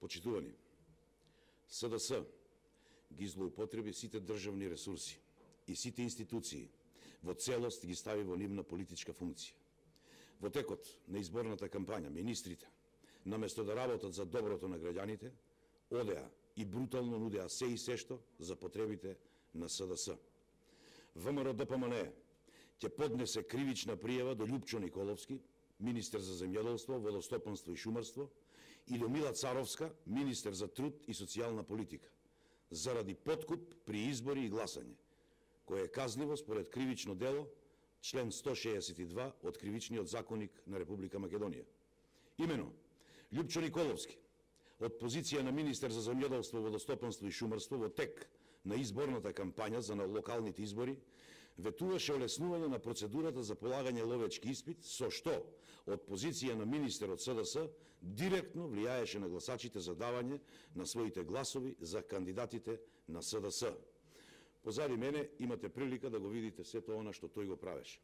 Почитувани, СДС ги злоупотреби сите државни ресурси и сите институции во целост ги стави во нивна политичка функција. Во текот на изборната кампања, министрите, наместо да работат за доброто на граѓаните, одеа и брутално нудеа се и сешто за потребите на СДС. ВМРО-ДПМНЕ ќе поднесе кривична пријава до Љупчо Николовски, министер за земјоделство, водостопанство и шумарство, и до Мила Царовска, министер за труд и социјална политика, заради подкуп при избори и гласање, кое е казниво според кривично дело член 162 од Кривичниот законник на Република Македонија. Имено, Љупчо Николовски, од позиција на министер за земјоделство, водостопанство и шумарство во тек на изборната кампања за локалните избори, ветуваше олеснување на процедурата за полагање ловечки испит, со што од позиција на министер од СДС директно влијаеше на гласачите за давање на своите гласови за кандидатите на СДС. Позади мене имате прилика да го видите сето она што тој го правеше.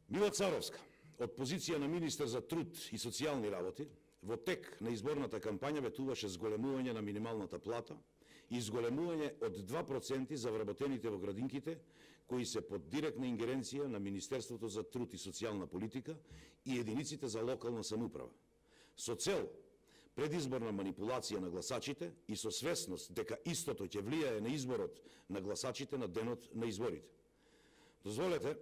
Мила Царовска, од позиција на министер за труд и социјални работи, во тек на изборната кампања ветуваше зголемување на минималната плата и зголемување од 2% за вработените во градинките, кои се под директна ингеренција на Министерството за труд и социјална политика и единиците за локална самоуправа, со цел предизборна манипулација на гласачите и со свесност дека истото ќе влијае на изборот на гласачите на денот на изборите. Дозволете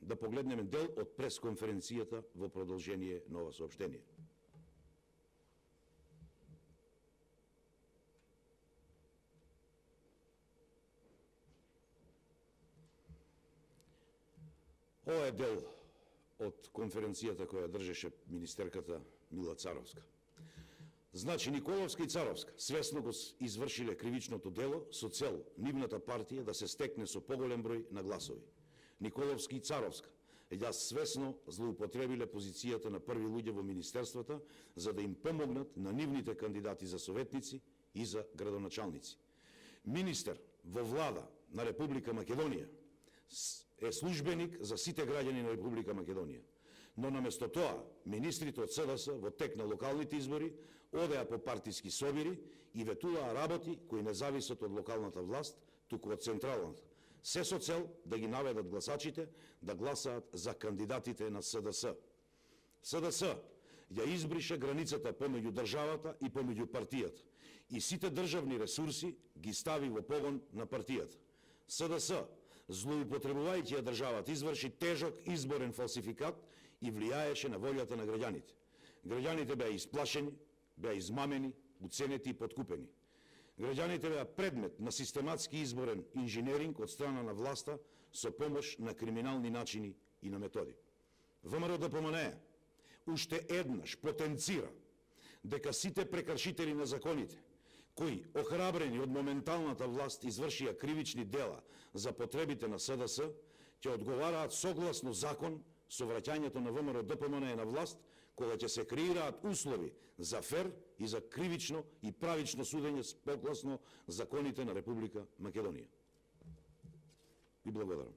да погледнеме дел од пресконференцијата во продолжение на ова соопштение. Ова е дел од конференцијата која држеше министерката Мила Царовска. Значи, Николовска и Царовска свесно го извршиле кривичното дело со цел нивната партија да се стекне со поголем број на гласови. Николовски и Царовска ја свесно злоупотребиле позицијата на први луѓе во министерствата за да им помогнат на нивните кандидати за советници и за градоначалници. Министер во влада на Република Македонија е службеник за сите граѓани на Република Македонија. Но наместо тоа, министрите од СДС во тек на локалните избори одеа по партиски собири и ветуваа работи кои не зависат од локалната власт, туку од централната. Се со цел да ги наведат гласачите да гласаат за кандидатите на СДС. СДС ја избрише границата помеѓу државата и помеѓу партијата и сите државни ресурси ги стави во погон на партијата. СДС, злоупотребувајќи ја државата, изврши тежок изборен фалсификат и влијаеше на волјата на граѓаните. Граѓаните беа исплашени, беа измамени, уценети и подкупени. Граѓаните беа предмет на систематски изборен инженеринг од страна на власта со помош на криминални начини и на методи. ВМРО-ДПМНЕ уште еднаш потенцира дека сите прекршители на законите, кои, охрабрени од моменталната власт, извршија кривични дела за потребите на СДС, ќе одговараат согласно закон со враќањето на ВМРО-ДПМНЕ на власт, кога ќе се креираат услови за фер и за кривично и правично судење согласно законите на Република Македонија. Ви благодарам.